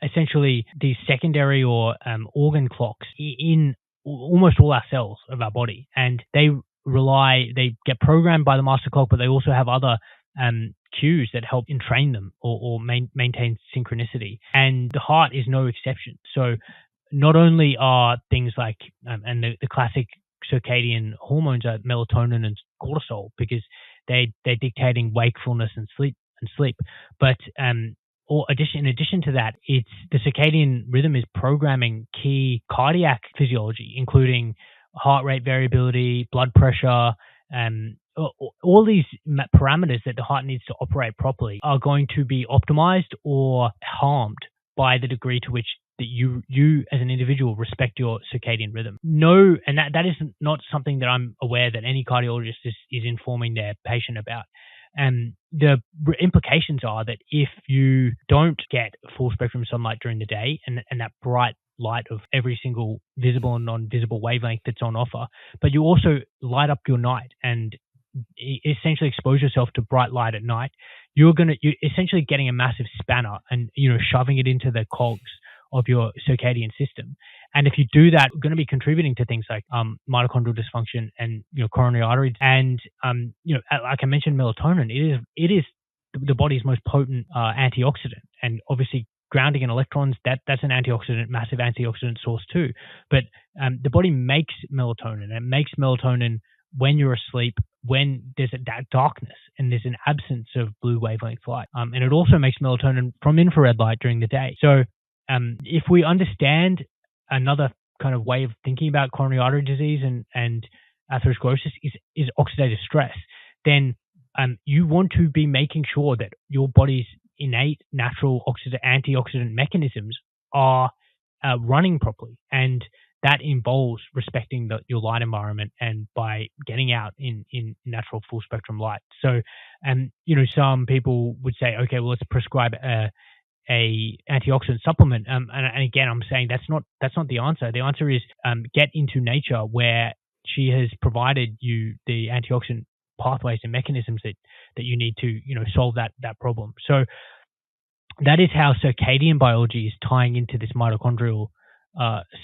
essentially these secondary or organ clocks in almost all our cells of our body, and they get programmed by the master clock, but they also have other cues that help entrain them or maintain synchronicity. And the heart is no exception. So not only are things like, and the classic circadian hormones are melatonin and cortisol, because they're dictating wakefulness and sleep. But in addition to that, it's the circadian rhythm is programming key cardiac physiology, including heart rate variability, blood pressure, all these parameters that the heart needs to operate properly are going to be optimized or harmed by the degree to which that you as an individual respect your circadian rhythm. No, and that is not something that I'm aware that any cardiologist is informing their patient about. And the implications are that if you don't get full spectrum sunlight during the day and that bright light of every single visible and non-visible wavelength that's on offer, but you also light up your night and essentially expose yourself to bright light at night, you're essentially getting a massive spanner and shoving it into the cogs of your circadian system. And if you do that, you're going to be contributing to things like mitochondrial dysfunction and coronary arteries. And like I mentioned, melatonin. It is the body's most potent antioxidant, and obviously grounding in electrons, that's an antioxidant, massive antioxidant source too. But the body makes melatonin. It makes melatonin when you're asleep, when there's that darkness and there's an absence of blue wavelength light. And it also makes melatonin from infrared light during the day. So if we understand another kind of way of thinking about coronary artery disease and atherosclerosis is oxidative stress, then you want to be making sure that your body's innate natural antioxidant mechanisms are running properly. And that involves respecting your light environment and by getting out in natural full spectrum light. So, some people would say, okay, well, let's prescribe a antioxidant supplement. And again, I'm saying that's not the answer. The answer is get into nature, where she has provided you the antioxidant pathways and mechanisms that you need to solve that problem. So that is how circadian biology is tying into this mitochondrial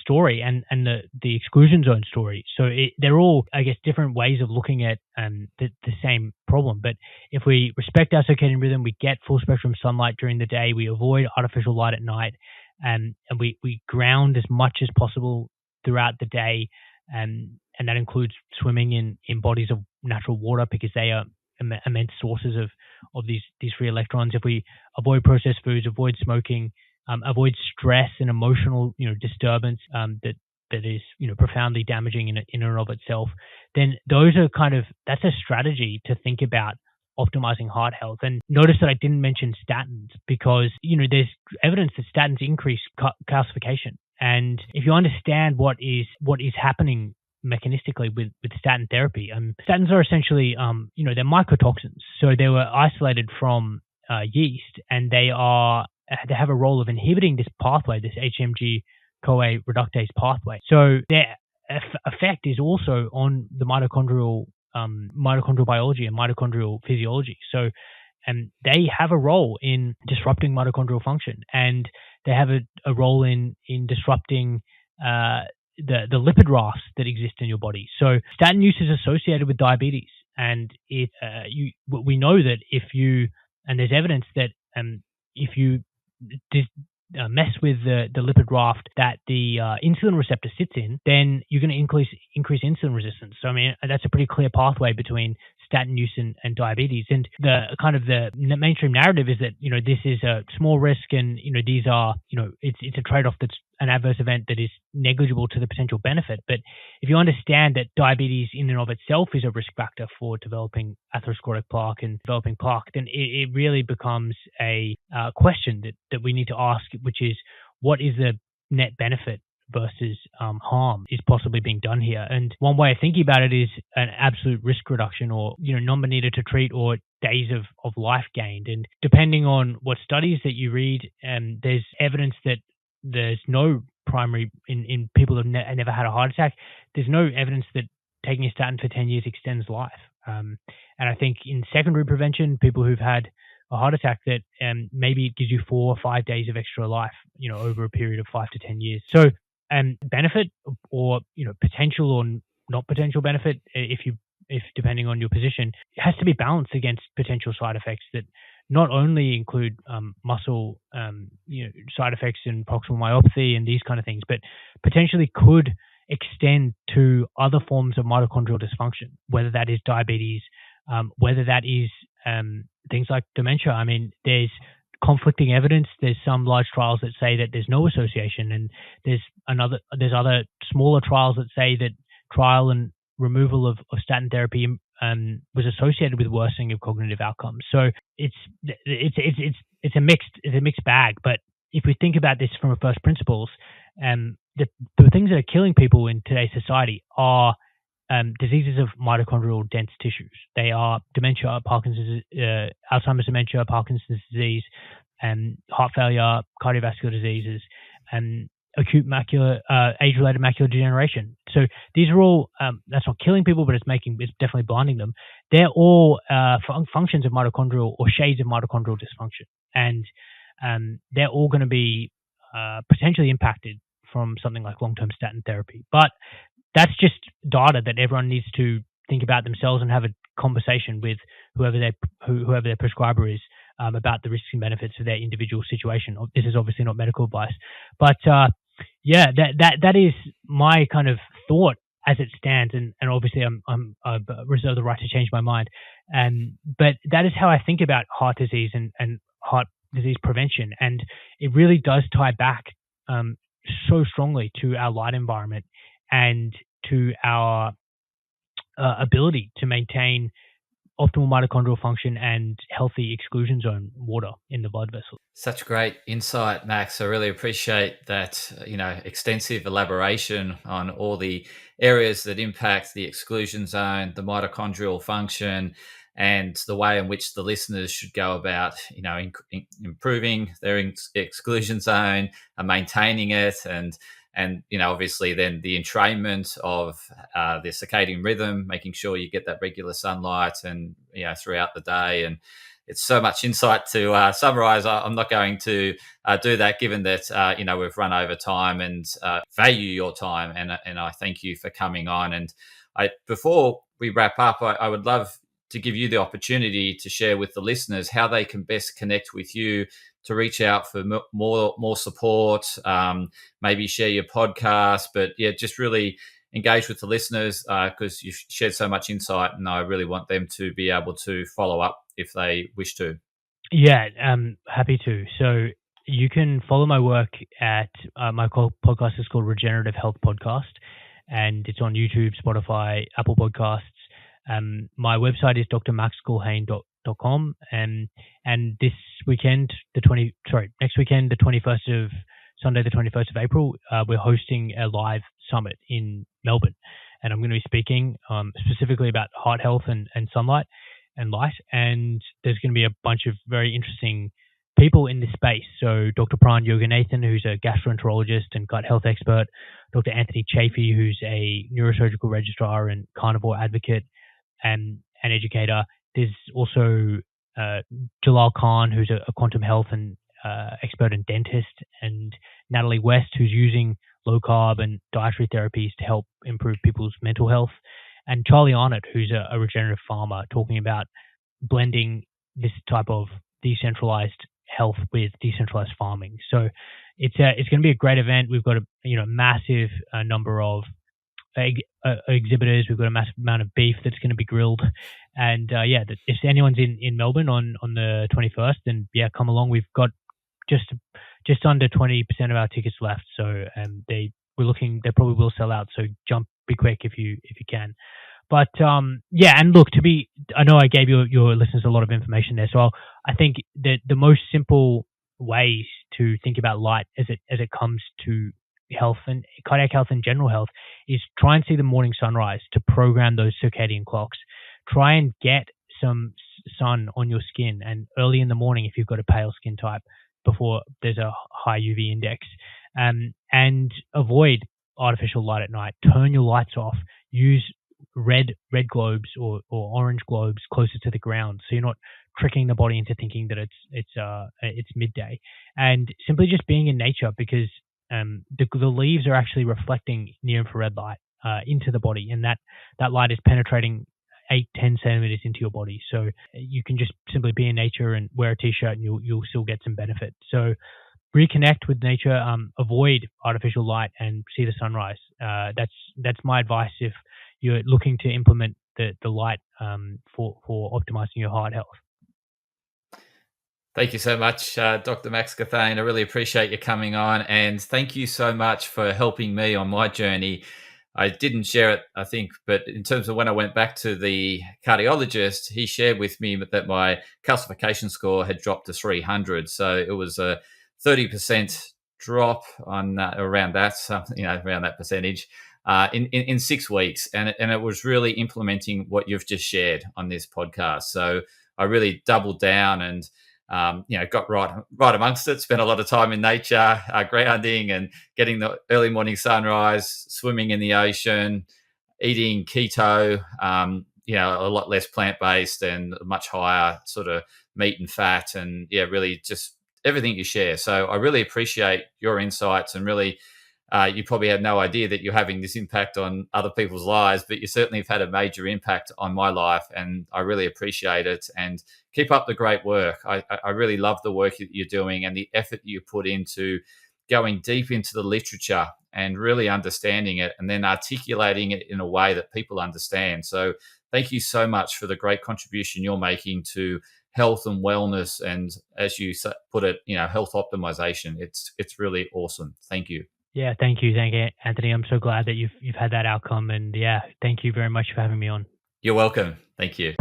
story and the exclusion zone story. So they're all, I guess, different ways of looking at the same problem. But if we respect our circadian rhythm, we get full spectrum sunlight during the day, we avoid artificial light at night, and we ground as much as possible throughout the day, and that includes swimming in bodies of natural water, because they are immense sources of these free electrons. If we avoid processed foods, avoid smoking, avoid stress and emotional disturbance that is profoundly damaging in and of itself, then those are that's a strategy to think about optimizing heart health. And notice that I didn't mention statins, because there's evidence that statins increase calcification. And if you understand what is happening mechanistically with statin therapy, statins are essentially they're mycotoxins. So they were isolated from yeast, and they have a role of inhibiting this pathway, this HMG-CoA reductase pathway. So their effect is also on the mitochondrial biology and mitochondrial physiology. So they have a role in disrupting mitochondrial function, and they have a role in disrupting the lipid rafts that exist in your body. So statin use is associated with diabetes, and we know that and there's evidence that if you mess with the lipid raft that the insulin receptor sits in, then you're going to increase insulin resistance. So that's a pretty clear pathway between statin use and diabetes. And the mainstream narrative is that this is a small risk, and these are it's a trade-off that's an adverse event that is negligible to the potential benefit. But if you understand that diabetes in and of itself is a risk factor for developing atherosclerotic plaque and developing plaque, then it really becomes a question that we need to ask, which is, what is the net benefit versus harm is possibly being done here? And one way of thinking about it is an absolute risk reduction, or number needed to treat, or days of life gained. And depending on what studies that you read, there's evidence that there's no primary in people who've never had a heart attack. There's no evidence that taking a statin for 10 years extends life. And I think in secondary prevention, people who've had a heart attack, that maybe it gives you 4 or 5 days of extra life, over a period of 5 to 10 years. So benefit, or potential or not potential benefit, if depending on your position, it has to be balanced against potential side effects that not only include muscle side effects and proximal myopathy and these kind of things, but potentially could extend to other forms of mitochondrial dysfunction, whether that is diabetes, whether that is things like dementia. There's conflicting evidence. There's some large trials that say that there's no association, and there's other smaller trials that say that trial and removal of statin therapy was associated with worsening of cognitive outcomes. So it's a mixed bag. But if we think about this from first principles, the things that are killing people in today's society are diseases of mitochondrial dense tissues. They are dementia, Parkinson's, Alzheimer's dementia, Parkinson's disease, heart failure, cardiovascular diseases, and acute age-related macular degeneration. So these are all, that's not killing people, but it's definitely blinding them. They're all functions of mitochondrial, or shades of mitochondrial dysfunction. And they're all going to be potentially impacted from something like long-term statin therapy. But that's just data that everyone needs to think about themselves and have a conversation with whoever their prescriber is about the risks and benefits of their individual situation. This is obviously not medical advice, but that is my kind of thought as it stands, and obviously I reserve the right to change my mind. But that is how I think about heart disease and heart disease prevention, and it really does tie back so strongly to our light environment and to our ability to maintain optimal mitochondrial function and healthy exclusion zone water in the blood vessels. Such great insight, Max. I really appreciate that, extensive elaboration on all the areas that impact the exclusion zone, the mitochondrial function, and the way in which the listeners should go about, improving their exclusion zone and maintaining it, and obviously then the entrainment of the circadian rhythm, making sure you get that regular sunlight and throughout the day. And it's so much insight to summarize. I'm not going to do that, given that we've run over time, and value your time, and I thank you for coming on. And before we wrap up, I would love to give you the opportunity to share with the listeners how they can best connect with you, to reach out for more support, maybe share your podcast, but just really engage with the listeners because you've shared so much insight, and I really want them to be able to follow up if they wish to. Yeah, happy to. So you can follow my work at my podcast is called Regenerative Health Podcast, and it's on YouTube, Spotify, Apple Podcasts. My website is drmaxgulhane.com, and this weekend, next weekend, Sunday, the 21st of April, we're hosting a live summit in Melbourne, and I'm going to be speaking specifically about heart health and sunlight and light, and there's going to be a bunch of very interesting people in this space. So Dr. Pran Yoganathan, who's a gastroenterologist and gut health expert, Dr. Anthony Chafee, who's a neurosurgical registrar and carnivore advocate and an educator. There's also Jalal Khan, who's a quantum health and expert and dentist, and Natalie West, who's using low carb and dietary therapies to help improve people's mental health, and Charlie Arnott, who's a regenerative farmer, talking about blending this type of decentralized health with decentralized farming. So it's going to be a great event. We've got a massive number of exhibitors. We've got a massive amount of beef that's going to be grilled, and if anyone's in Melbourne on the 21st, then come along. We've got just under 20% of our tickets left, so they probably will sell out. So be quick if you can. But and look, I know I gave your listeners a lot of information there, so I think that the most simple ways to think about light as it comes to health and cardiac health and general health is try and see the morning sunrise to program those circadian clocks. Try and get some sun on your skin, and early in the morning if you've got a pale skin type, before there's a high UV index, and avoid artificial light at night. Turn your lights off. Use red globes or orange globes closer to the ground, so you're not tricking the body into thinking that it's midday. And simply just being in nature, because the leaves are actually reflecting near infrared light into the body, and that light is penetrating 8-10 centimeters into your body. So you can just simply be in nature and wear a t-shirt, and you'll still get some benefit. So reconnect with nature, avoid artificial light, and see the sunrise. That's my advice if you're looking to implement the light for optimizing your heart health. Thank you so much, Dr. Max Gulhane. I really appreciate you coming on, and thank you so much for helping me on my journey. I didn't share it, I think, but in terms of when I went back to the cardiologist, he shared with me that my calcification score had dropped to 300. So it was a 30% drop on around that percentage in 6 weeks. And it was really implementing what you've just shared on this podcast. So I really doubled down and got right amongst it, spent a lot of time in nature, grounding and getting the early morning sunrise, swimming in the ocean, eating keto, a lot less plant-based and much higher sort of meat and fat, and really just everything you share. So I really appreciate your insights, and really, you probably had no idea that you're having this impact on other people's lives, but you certainly have had a major impact on my life, and I really appreciate it. And keep up the great work. I really love the work that you're doing and the effort you put into going deep into the literature and really understanding it and then articulating it in a way that people understand. So thank you so much for the great contribution you're making to health and wellness, and as you put it, health optimization. It's really awesome. Thank you. Yeah, thank you, Anthony. I'm so glad that you've had that outcome, and yeah, thank you very much for having me on. You're welcome. Thank you.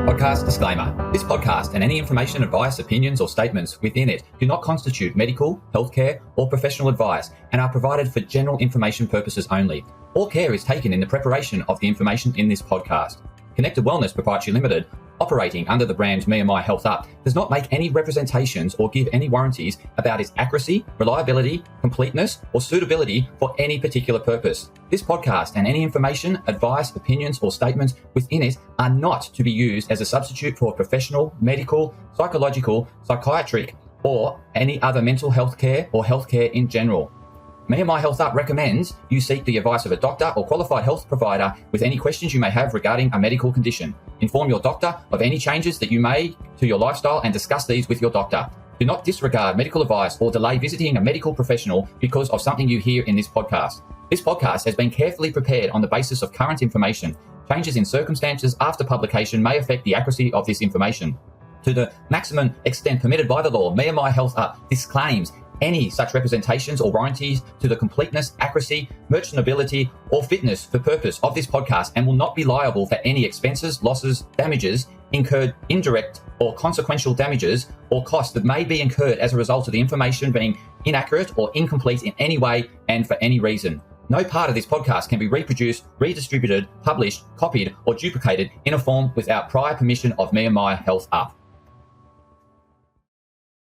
Podcast disclaimer. This podcast and any information, advice, opinions, or statements within it do not constitute medical, healthcare, or professional advice and are provided for general information purposes only. All care is taken in the preparation of the information in this podcast. Connected Wellness Proprietary Limited, operating under the brand me&my Health Up, does not make any representations or give any warranties about its accuracy, reliability, completeness, or suitability for any particular purpose. This podcast and any information, advice, opinions, or statements within it are not to be used as a substitute for professional, medical, psychological, psychiatric, or any other mental health care or healthcare in general. me&my Health Up recommends you seek the advice of a doctor or qualified health provider with any questions you may have regarding a medical condition. Inform your doctor of any changes that you may to your lifestyle and discuss these with your doctor. Do not disregard medical advice or delay visiting a medical professional because of something you hear in this podcast. This podcast has been carefully prepared on the basis of current information. Changes in circumstances after publication may affect the accuracy of this information. To the maximum extent permitted by the law, me&my Health Up disclaims any such representations or warranties to the completeness, accuracy, merchantability, or fitness for purpose of this podcast, and will not be liable for any expenses, losses, damages incurred, indirect or consequential damages or costs that may be incurred as a result of the information being inaccurate or incomplete in any way and for any reason. No part of this podcast can be reproduced, redistributed, published, copied, or duplicated in a form without prior permission of me&my Health Up.